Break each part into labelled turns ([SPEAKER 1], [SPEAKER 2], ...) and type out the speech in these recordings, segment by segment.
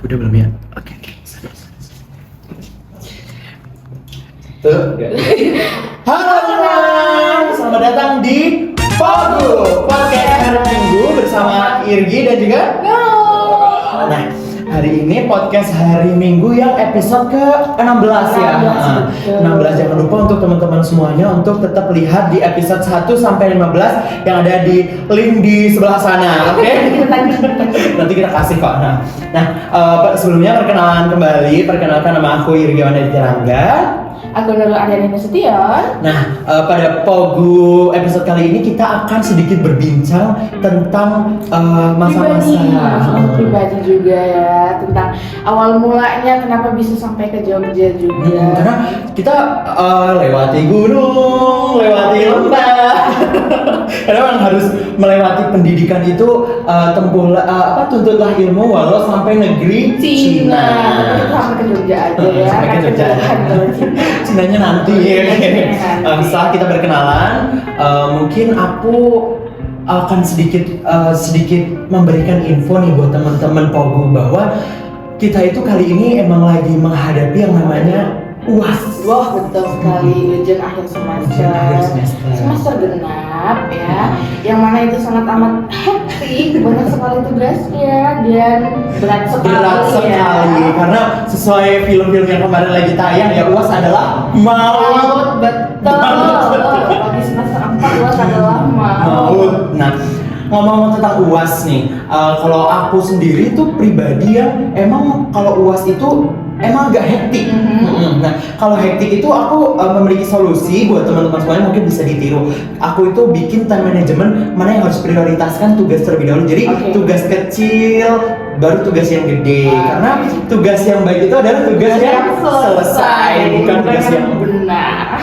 [SPEAKER 1] Udah belum ya? Oke. Halo teman-teman, selamat datang di Pogu Podcast hari Minggu bersama Irgi dan juga Nah, hari ini podcast hari Minggu yang episode ke-16 ya. 16. Jangan lupa untuk teman-teman semuanya untuk tetap lihat di episode 1 sampai 15 yang ada di link di sebelah sana, oke? Nanti kita kasih kok. Sebelumnya perkenalkan nama aku Irgiwan Rangga.
[SPEAKER 2] Aku Nurul Aryani Nasution.
[SPEAKER 1] Pada Pogu episode kali ini kita akan sedikit berbincang tentang masa-masa
[SPEAKER 2] pribadi juga ya, tentang awal mulanya kenapa bisa sampai ke Jogja juga.
[SPEAKER 1] Karena kita lewati gunung, lewati lembah. Karena memang harus melewati pendidikan itu tuntutlah ilmu walau sampai negeri Cina.
[SPEAKER 2] Tapi kita sampai ke Jogja aja ya.
[SPEAKER 1] Sampai ke Jogja. Cinanya nanti ya. Setelah kita berkenalan, mungkin aku akan sedikit memberikan info nih buat teman-teman Pogu bahwa kita itu kali ini emang lagi menghadapi yang namanya UAS.
[SPEAKER 2] Wah, betul sekali, ujian akhir semester genap ya, yang mana itu sangat amat hektik, banyak sekali tugasnya dan berat sekali ya.
[SPEAKER 1] Karena sesuai film-film yang kemarin lagi tayang ya, UAS adalah maut.
[SPEAKER 2] Betul. Bagi semester 4 UAS adalah maut.
[SPEAKER 1] Nah, ngomong tentang UAS nih, kalau aku sendiri tuh pribadi yang emang kalau UAS itu emang agak hektik. Nah, kalau hektik itu aku memiliki solusi buat teman-teman semuanya, mungkin bisa ditiru. Aku itu bikin time management, mana yang harus prioritaskan tugas terlebih dahulu. Jadi tugas kecil baru tugas yang gede. Karena tugas yang baik itu adalah tugas yang selesai, bukan tugas yang
[SPEAKER 2] benar.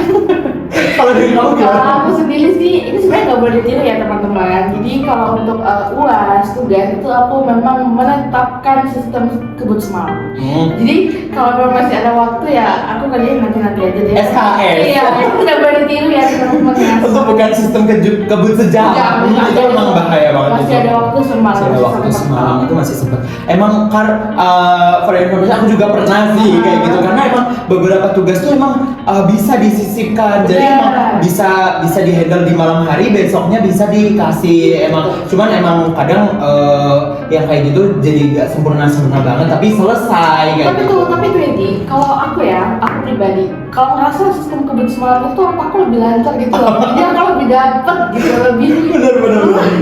[SPEAKER 1] Kalau dari kamu gimana?
[SPEAKER 2] Kalau aku sendiri sih, ini sebenarnya nggak boleh ditiru ya teman-teman. Jadi kalau untuk UAS tugas itu aku memang menetapkan sistem kebut semalam. Jadi kalau memang masih ada waktu ya aku kerjain nanti aja deh.
[SPEAKER 1] SKS.
[SPEAKER 2] Iya, itu nggak boleh ditiru ya teman-teman.
[SPEAKER 1] Itu bukan sistem kebut sejam. Itu memang bahaya banget.
[SPEAKER 2] Masih ada waktu semalam.
[SPEAKER 1] Masih ada waktu semalam itu masih sempat. Emang for information aku juga pernah sih kayak gitu, karena emang beberapa tugas tuh emang bisa disisipkan. Jadi emang bisa dihandle di malam hari, besoknya bisa dikasih. Cuman emang kadang yang kayak gitu jadi gak sempurna banget, tapi selesai kayak gitu.
[SPEAKER 2] Tapi Edi, kalau aku pribadi, kalau ngerasa sistem kebut semalam itu otakku lebih lancar gitu loh. Jadi aku lebih dapet gitu, lebih
[SPEAKER 1] bener.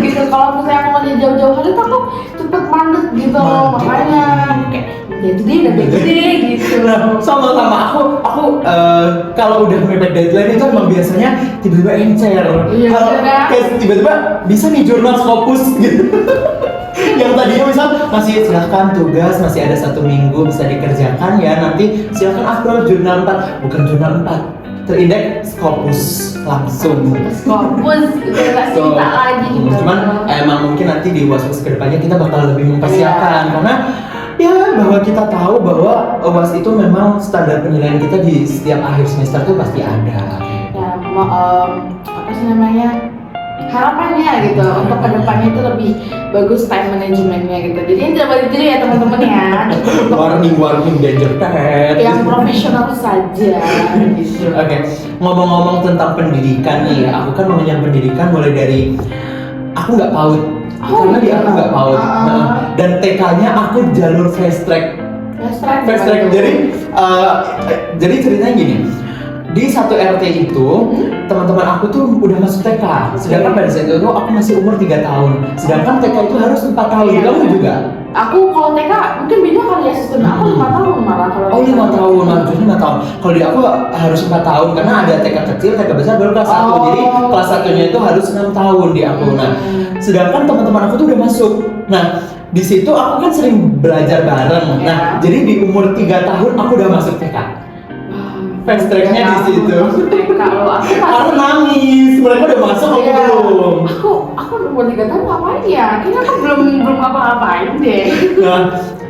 [SPEAKER 2] gitu. Kalau misalnya aku mau jauh-jauh hari tuh aku cepet mandek gitu loh. Makanya kayak udah gede gitu.
[SPEAKER 1] Nah, sama aku kalau udah mepet deadline itu emang biasanya tiba-tiba encer.
[SPEAKER 2] Iya,
[SPEAKER 1] kayak tiba-tiba bisa nih jurnal Scopus gitu. Yang tadinya misal masih silahkan tugas masih ada 1 minggu bisa dikerjakan ya, nanti silahkan upload jurnal 4, bukan jurnal 4 terindeks Scopus langsung.
[SPEAKER 2] Scopus gitu, nggak cerita lagi gitu.
[SPEAKER 1] Cuman emang mungkin nanti di UAS kedepannya kita bakal lebih mempersiapkan karena ya bahwa kita tahu bahwa UAS itu memang standar penilaian kita di setiap akhir semester tuh pasti ada.
[SPEAKER 2] Ya, harapannya gitu untuk kedepannya itu lebih bagus time manajemennya gitu. Jadi ini tidak boleh ditiru ya teman-teman ya.
[SPEAKER 1] warning danger pet.
[SPEAKER 2] Yang profesional saja gitu.
[SPEAKER 1] Oke, ngomong-ngomong tentang pendidikan nih, aku kan mengenyam pendidikan mulai dari aku nggak PAUD. Karena dia aku nggak PAUD. Dan TK-nya aku jalur fast track. Jadi ceritanya gini. Di satu RT itu teman-teman aku tuh udah masuk TK, sedangkan pada saat itu aku masih umur 3 tahun. Sedangkan TK itu harus 4 tahun. Kamu juga?
[SPEAKER 2] Aku kalau TK mungkin beda kali ya sistemnya. Aku 5 tahun malah kalau.
[SPEAKER 1] Oh 5 tahun, maksudnya 5 tahun. Kalau di aku harus 4 tahun karena ada TK kecil, TK besar baru kelas 1. Jadi kelas 1-nya itu harus 6 tahun di aku. Nah, sedangkan teman-teman aku tuh udah masuk. Nah, di situ aku kan sering belajar bareng. Nah, jadi di umur 3 tahun aku udah masuk TK. Fast tracknya di situ. Aku nangis. Mereka udah masuk, aku belum.
[SPEAKER 2] Aku umur 3 tahun ngapain ya? Kayaknya aku belum apa-apain deh.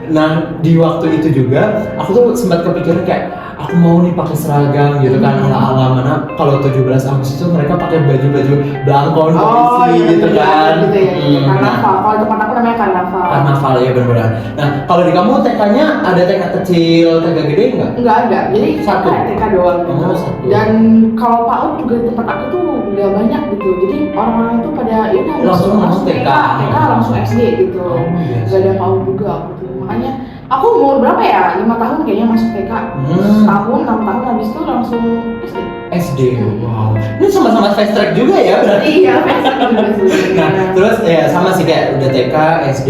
[SPEAKER 1] Nah di waktu itu juga aku tuh sempat kepikiran kayak aku mau nih pakai seragam gitu kan, ala-ala mana kalau 17 Agustus itu mereka pakai baju-baju belangkon polisi gitu kan.
[SPEAKER 2] Karena kalau di tempat aku namanya karnaval.
[SPEAKER 1] Karnaval ya benar-benar. Nah, kalau di kamu TK-nya ada TK kecil, TK gede nggak?
[SPEAKER 2] Nggak ada, jadi
[SPEAKER 1] Satu?
[SPEAKER 2] TK doang gitu.
[SPEAKER 1] Oh, satu.
[SPEAKER 2] Dan kalau PAUD juga di tempat aku tuh nggak banyak gitu, jadi orang-orang tuh pada ya udah
[SPEAKER 1] Langsung
[SPEAKER 2] TK langsung SD gitu.
[SPEAKER 1] Oh, yes.
[SPEAKER 2] Nggak ada PAUD juga aku tuh, makanya aku umur berapa ya? 5 tahun kayaknya masuk TK. Tahun 6 tahun habis itu langsung SD.
[SPEAKER 1] SD, wow. Ini sama-sama fast track juga ya berarti.
[SPEAKER 2] Iya, fast juga sih.
[SPEAKER 1] Nah, terus ya sama sih kayak udah TK, SD,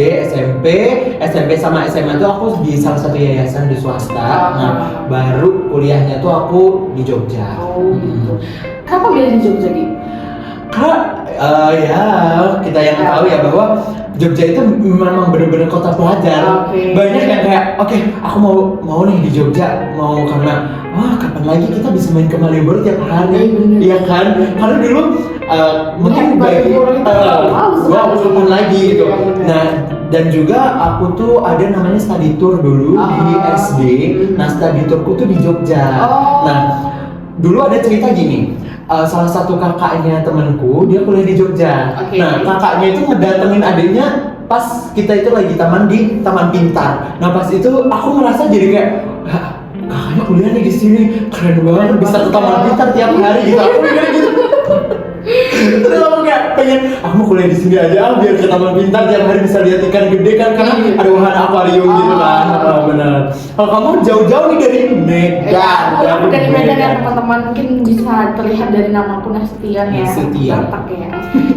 [SPEAKER 1] SMP sama SMA tuh aku di salah satu yayasan di swasta. Nah, baru kuliahnya tuh aku di Jogja.
[SPEAKER 2] Oh gitu. Kenapa milih di Jogja gitu?
[SPEAKER 1] Karena ya kita yang tahu ya bahwa Jogja itu memang benar-benar kota pelajar. Banyak yang kayak oke, aku mau nih di Jogja, mau karena kapan lagi kita bisa main ke Malioboro tiap hari, iya kan? Karena dulu mungkin bagi kapan lagi gitu. Nah, dan juga aku tuh ada namanya study tour dulu di SD. Nah, study tourku tuh di Jogja. Nah, dulu ada cerita gini. Salah satu kakaknya temanku dia kuliah di Jogja. Nah, kakaknya itu ngedatengin adiknya pas kita itu lagi di Taman Pintar. Nah, pas itu aku ngerasa jadi kayak kakaknya kuliah nih di sini, keren banget bisa ke Taman Pintar tiap hari gitu. Aku kayak gitu. Terus aku kayak pengen aku mau kuliah di sini aja biar ke Taman Pintar tiap hari bisa lihat ikan gede kan karena ada wahana akuarium gitu kan. Benar. Kalau kamu jauh-jauh nih dari Medan.
[SPEAKER 2] Aku dari Medan ya teman-teman, mungkin bisa terlihat dari nama aku Nasution ya. Batak ya.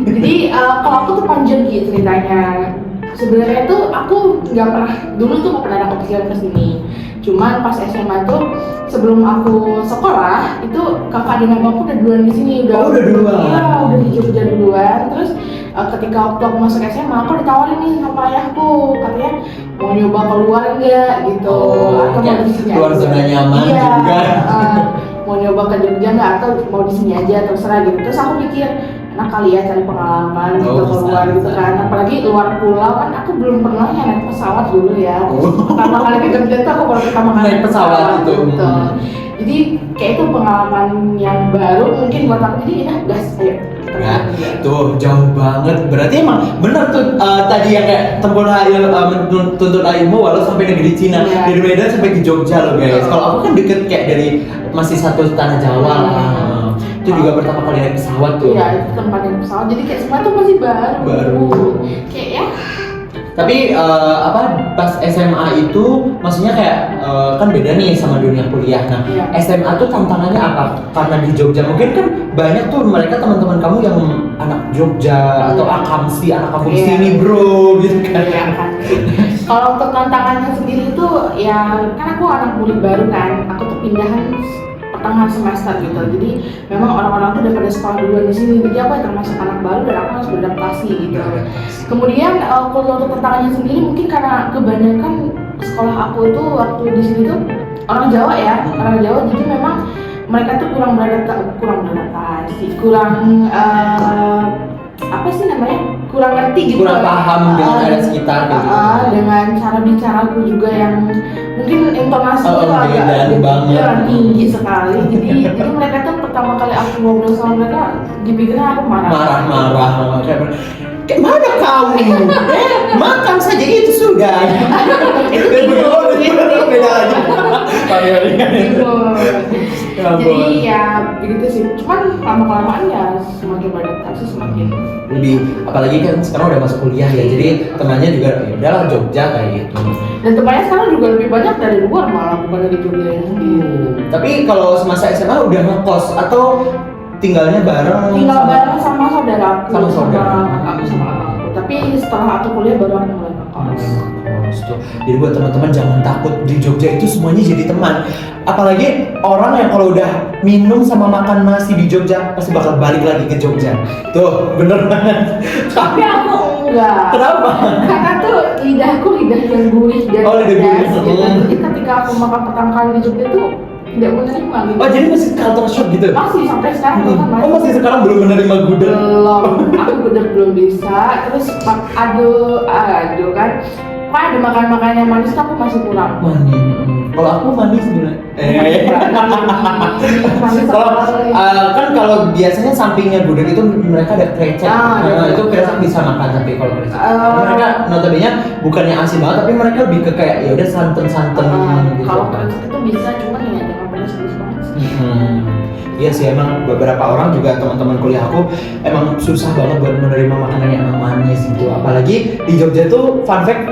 [SPEAKER 2] Jadi kalau aku tuh panjang gitu ceritanya. Sebenarnya tuh aku nggak pernah dulu tuh nggak pernah ada kepikiran kesini. Cuman pas SMA tuh sebelum aku sekolah itu kakak dan aku udah duluan di sini udah
[SPEAKER 1] duluan.
[SPEAKER 2] Iya, udah di Jogja duluan. Terus ketika waktu aku masuk SMA aku ditawarin nih sama ayahku, katanya mau nyoba keluar enggak gitu, atau mau di sini
[SPEAKER 1] keluar zona nyaman juga.
[SPEAKER 2] Mau nyoba ke Jogja enggak atau mau di sini aja terserah gitu. Terus aku mikir enak kali ya cari pengalaman gitu keluar gitu kan, apalagi luar pulau kan aku belum pernah ya naik pesawat dulu ya. Pertama kali ke Jogja tuh aku baru pertama kali
[SPEAKER 1] naik pesawat gitu.
[SPEAKER 2] Jadi kayak itu pengalaman yang baru mungkin buat aku, jadi ya gas ayo.
[SPEAKER 1] Ya, tuh jauh banget. Berarti emang bener tuh tadi yang kayak tempur menuntut ilmu walau sampai negeri Cina. Dari Medan sampai ke Jogja loh guys. Kalau aku kan deket kayak dari masih satu tanah Jawa lah. Itu juga pertama kali naik pesawat tuh.
[SPEAKER 2] Iya, itu tempat naik pesawat. Jadi kayak semua tuh masih baru. Kayak ya.
[SPEAKER 1] Tapi pas SMA itu maksudnya kayak kan beda nih sama dunia kuliah. Nah, SMA tuh tantangannya apa? Karena di Jogja mungkin kan banyak tuh mereka teman-teman kamu yang anak Jogja atau akamsi, anak kampung sini bro gitu kan.
[SPEAKER 2] Kalau untuk tantangannya sendiri tuh ya kan aku anak murid baru kan. Aku tuh pindahan pertengahan semester gitu, jadi memang orang-orang tuh udah pada sekolah duluan di sini, jadi aku yang termasuk anak baru dan aku harus beradaptasi gitu. Kemudian kalau untuk tantangannya sendiri mungkin karena kebanyakan sekolah aku tuh waktu di sini tuh orang Jawa ya, orang Jawa, jadi memang mereka tuh kurang beradaptasi, apa sih namanya, kurang ngerti gitu,
[SPEAKER 1] kurang paham dengan ada sekitar gitu.
[SPEAKER 2] Dengan cara bicaraku juga yang mungkin intonasi itu agak tinggi sekali, jadi mereka tuh pertama kali aku ngobrol sama mereka dipikirnya aku marah
[SPEAKER 1] kayak mana kamu? Makan saja itu sudah. Itu beda lagi.
[SPEAKER 2] Jadi ya begitu sih. Cuman lama-kelamaan ya semakin beradaptasi semakin
[SPEAKER 1] lebih, apalagi kan sekarang udah masuk kuliah ya. Jadi temannya juga ya udahlah Jogja kayak gitu.
[SPEAKER 2] Dan temannya sekarang juga lebih banyak dari luar malah, bukan dari Jogja ya.
[SPEAKER 1] Tapi kalau semasa SMA udah ngekos atau tinggalnya bareng?
[SPEAKER 2] Tinggal bareng sama saudaraku,
[SPEAKER 1] sama
[SPEAKER 2] aku sama kakakku. Tapi setelah aku kuliah baru aku mulai ngekos.
[SPEAKER 1] Jadi buat teman-teman jangan takut, di Jogja itu semuanya jadi teman. Apalagi orang yang kalau udah minum sama makan nasi di Jogja pasti bakal balik lagi ke Jogja. Tuh, bener banget.
[SPEAKER 2] Tapi aku enggak.
[SPEAKER 1] Kenapa?
[SPEAKER 2] Karena tuh lidahku lidah yang gurih dan pedas gitu. Jadi ketika aku makan pertama kali di Jogja tuh tidak menerima gitu.
[SPEAKER 1] Oh, jadi masih culture shock gitu?
[SPEAKER 2] Masih, sampai sekarang masih.
[SPEAKER 1] Oh, masih sekarang belum menerima gudeg?
[SPEAKER 2] Belum, aku gudeg belum bisa. Terus aduh kan, ada makan-makan yang manis tuh aku masih kurang.
[SPEAKER 1] Kalau aku mandi sebenarnya.
[SPEAKER 2] Mandi
[SPEAKER 1] Kalau
[SPEAKER 2] sekali.
[SPEAKER 1] kan kalau biasanya sampingnya gudeg itu mereka ada krecek.
[SPEAKER 2] Ada
[SPEAKER 1] Itu krecek bisa makan tapi kalau krecek. Mereka notabene bukannya asin banget tapi mereka lebih ke kayak ya udah santan-santan gitu.
[SPEAKER 2] Kalau krecek itu bisa, cuman ya jangan pedas-pedas banget sih.
[SPEAKER 1] Iya sih, emang beberapa orang juga teman-teman kuliah aku emang susah banget buat menerima makanan yang emang manis gitu. Apalagi di Jogja tuh fun fact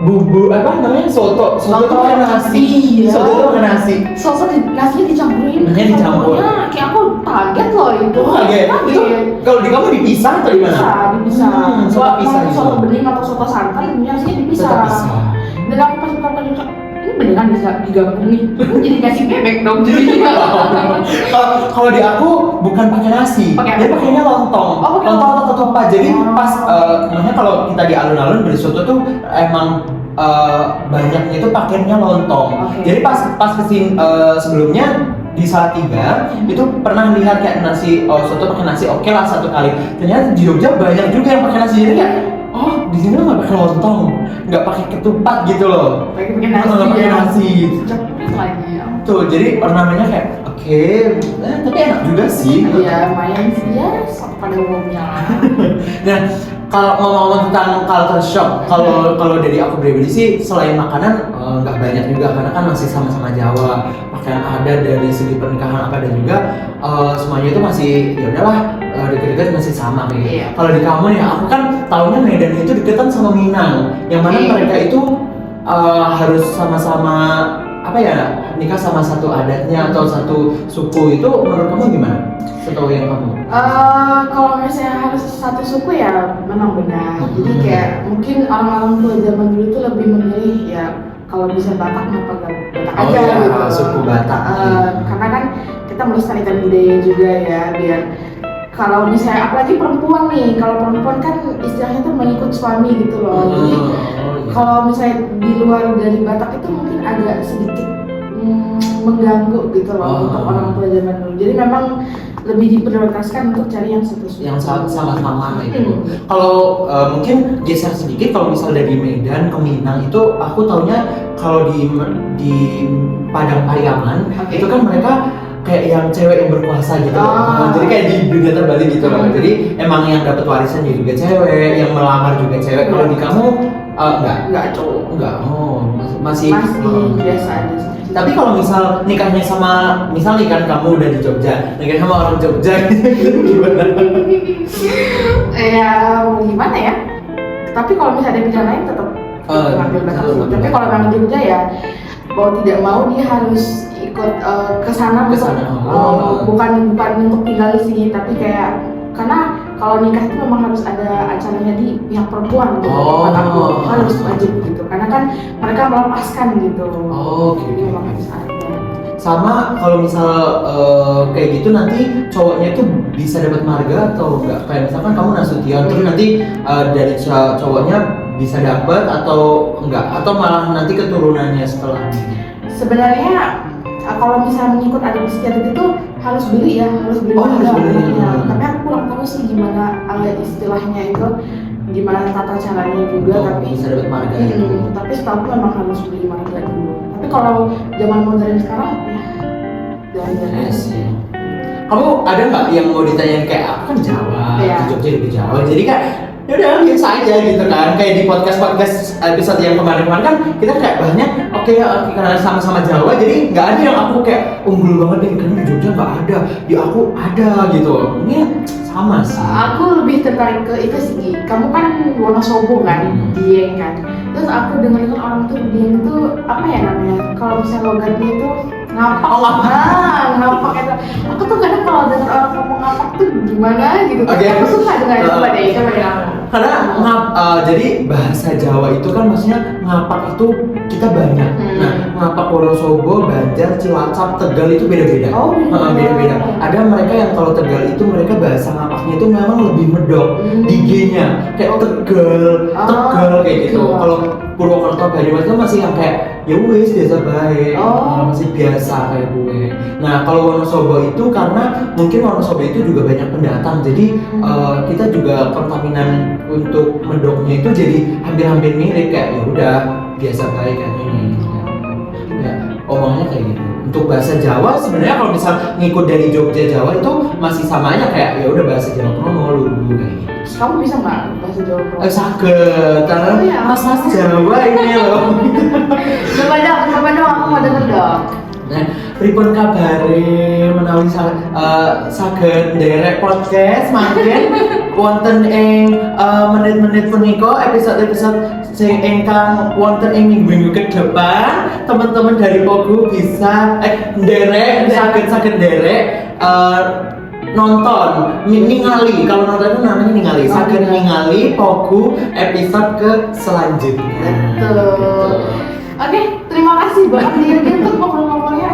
[SPEAKER 1] bumbu apa namanya soto itu pakai nasi.
[SPEAKER 2] Iya.
[SPEAKER 1] Soto itu pakai nasi.
[SPEAKER 2] Soto nasinya dicampurin.
[SPEAKER 1] Nasinya dicampur.
[SPEAKER 2] Pokoknya kayak aku kaget loh itu.
[SPEAKER 1] Kaget. Itu kalau di kamu dipisah atau di mana?
[SPEAKER 2] Dipisah.
[SPEAKER 1] Soto pisah gitu.
[SPEAKER 2] Soto bening atau soto santan, nasinya dipisah.
[SPEAKER 1] Tetap pisah.
[SPEAKER 2] Dan aku pas pertama juga, ini beneran bisa digabung nih. Jadi nasi bebek dong jadinya.
[SPEAKER 1] Kalau di aku bukan pakai nasi,
[SPEAKER 2] Pakai
[SPEAKER 1] dia
[SPEAKER 2] apa?
[SPEAKER 1] pakainya lontong.
[SPEAKER 2] Oh, pakai
[SPEAKER 1] Lontong
[SPEAKER 2] lontong.
[SPEAKER 1] ketupat. Jadi pas makanya kalau kita di alun-alun beli soto tuh emang banyaknya itu pakainya lontong.
[SPEAKER 2] Oke.
[SPEAKER 1] Jadi pas kesini sebelumnya di Salatiga itu pernah lihat kayak nasi soto pakai nasi, oke lah satu kali. Ternyata di Jogja banyak juga yang pakai nasi, jadi kayak oh di sini nggak pakai lontong, nggak pakai ketupat gitu loh.
[SPEAKER 2] Pakai nasi.
[SPEAKER 1] Nggak pakai nasi.
[SPEAKER 2] Campurin lagi ya.
[SPEAKER 1] Tuh jadi ornamennya kayak oke, tapi enak juga sih.
[SPEAKER 2] Iya, lumayan sih ya, sok pada umumnya.
[SPEAKER 1] Nah, kalau ngomong-ngomong tentang culture shock, kalau dari aku pribadi sih selain makanan nggak banyak juga karena kan masih sama-sama Jawa, pakaian adat dari segi pernikahan apa dan juga semuanya itu masih ya udahlah deket-deket masih sama kayak.
[SPEAKER 2] Iya.
[SPEAKER 1] Kalau di kamu nih, aku kan tahunya Medan itu deketan sama Minang, yang mana
[SPEAKER 2] Iya.
[SPEAKER 1] mereka itu harus sama-sama apa ya nikah sama satu adatnya atau satu suku. Itu menurut kamu gimana? Setahu yang kamu?
[SPEAKER 2] Kalau misalnya harus satu suku ya memang benar. Jadi kayak mungkin orang-orang tua zaman dulu tuh lebih memilih ya kalau bisa Batak kenapa gak Batak
[SPEAKER 1] Oh
[SPEAKER 2] aja
[SPEAKER 1] iya,
[SPEAKER 2] gitu.
[SPEAKER 1] suku Batak.
[SPEAKER 2] Karena kan kita melestarikan budaya juga ya, biar kalau misalnya apalagi perempuan nih, kalau perempuan kan istilahnya tuh mengikut suami gitu loh. Jadi kalau misalnya di luar dari Batak itu mungkin agak sedikit mengganggu gitu loh untuk orang tua zaman dulu. Jadi memang lebih diprioritaskan untuk cari yang satu suku.
[SPEAKER 1] Yang sama-sama itu. Kalau mungkin geser sedikit, kalau misal dari Medan ke Minang itu aku taunya kalau di Padang Pariaman itu kan mereka kayak yang cewek yang berkuasa gitu. Jadi kayak di dunia terbalik gitu loh. Jadi emang yang dapat warisan juga cewek, yang melamar juga cewek. Kalau di kamu
[SPEAKER 2] Enggak cowok.
[SPEAKER 1] enggak. Oh, masih
[SPEAKER 2] Biasa aja sih.
[SPEAKER 1] Tapi kalau misal nikahnya sama, misal nih kan kamu udah di Jogja, nikahnya sama orang Jogja gitu gimana?
[SPEAKER 2] Ya gimana ya? Tapi kalau misalnya ada pilihan lain tetap ngambil Batak sih. Tapi kalau memang Jogja ya mau tidak mau dia harus ikut ke sana
[SPEAKER 1] Ke sana.
[SPEAKER 2] bukan untuk tinggal di sini, tapi kayak karena kalau nikah itu memang harus ada acaranya di pihak perempuan gitu. Buat aku harus wajib gitu. Karena kan mereka melepaskan gitu. Jadi memang harus ada.
[SPEAKER 1] Sama kalau misal kayak gitu nanti cowoknya itu bisa dapat marga atau enggak? Kayak misalkan kamu Nasution terus nanti dari cowoknya bisa dapat atau enggak? Atau malah nanti keturunannya setelah ini?
[SPEAKER 2] Sebenarnya kalau misalnya mengikut adat istiadat itu harus beli ya, harus beli
[SPEAKER 1] harus beli.
[SPEAKER 2] Tapi aku kurang tahu sih gimana istilahnya itu, gimana tata caranya juga.
[SPEAKER 1] Untuk
[SPEAKER 2] tapi
[SPEAKER 1] bisa dapat marga gitu.
[SPEAKER 2] Tapi setahu memang harus beli marga dulu. Tapi kalau zaman modern sekarang ya jalan-jalan
[SPEAKER 1] sih. Kamu ada nggak yang mau ditanyain kayak aku kan Jawa,
[SPEAKER 2] Iya.
[SPEAKER 1] di Jogja juga Jawa, jadi kan ya udah biasa aja gitu kan. Kayak di podcast episode yang kemarin-kemarin kan kita kayak banyak karena sama-sama Jawa, jadi nggak ada yang aku kayak unggul banget deh karena di Jogja nggak ada, di aku ada gitu. Ini sama sih.
[SPEAKER 2] Aku lebih tertarik ke itu sih. Kamu kan Wonosobo kan, Dieng kan. Terus aku dengar orang tuh Dieng itu apa ya namanya? Kalau misalnya logatnya itu ngapak. Ngapak itu. Aku tuh kadang kalau dengar orang ngomong ngapak tuh gimana gitu. Aku suka dengar coba deh aku.
[SPEAKER 1] Karena jadi bahasa Jawa itu kan maksudnya ngapak itu kita banyak. Nah, ngapak Wonosobo, Banjar, Cilacap, Tegal itu beda-beda. Beda-beda. Ada mereka yang kalau Tegal itu mereka bahasa ngapaknya itu memang lebih medok di G-nya. Kayak Tegal kayak gitu. Kalau Purwokerto, Banyumas itu masih yang kayak ya wes biasa baik, masih biasa kayak gue. Nah, kalau Wonosobo itu karena mungkin Wonosobo itu juga banyak pendatang, jadi kita juga pertaminan untuk medoknya itu jadi hampir-hampir mirip kayak ya udah biasa baik kayak ini. ngomongnya kayak gitu. Untuk bahasa Jawa sebenarnya kalau misal ngikut dari Jogja Jawa itu masih sama aja kayak ya udah bahasa Jawa krono lugu kayak gitu.
[SPEAKER 2] Kamu bisa nggak bahasa Jawa?
[SPEAKER 1] Saged, karena
[SPEAKER 2] Oh, iya.
[SPEAKER 1] mas-mas Jawa ini loh.
[SPEAKER 2] Coba dong, aku mau denger dong.
[SPEAKER 1] Nah, pripun kabare menawi saged nderek podcast mangken wonten ing menit-menit punika episode-episode sing ingkang wonten ing minggu ke depan teman-teman dari Pogu bisa nderek saged nderek nonton ningali kalau nonton itu namanya ningali saged ningali Pogu episode ke selanjutnya.
[SPEAKER 2] Betul. Oke, terima kasih banget nih untuk ngobrol-ngobrolnya.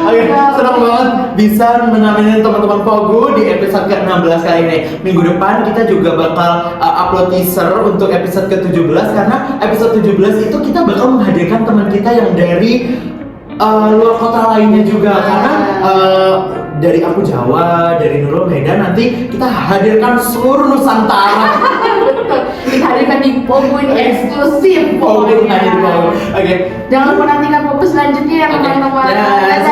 [SPEAKER 1] Oke, senang banget bisa menemani teman-teman Pogu di episode ke-16 kali ini. Minggu depan kita juga bakal upload teaser untuk episode ke-17 karena episode 17 itu kita bakal menghadirkan teman kita yang dari luar kota lainnya juga karena dari aku Jawa, dari Nurul Medan, nanti kita hadirkan seluruh Nusantara.
[SPEAKER 2] Dihadirkan di Pogu ini eksklusif.
[SPEAKER 1] Pogu hadir Pogu. Oke.
[SPEAKER 2] Jangan lupa nantikan Pogu selanjutnya ya teman-teman.
[SPEAKER 1] Dadah.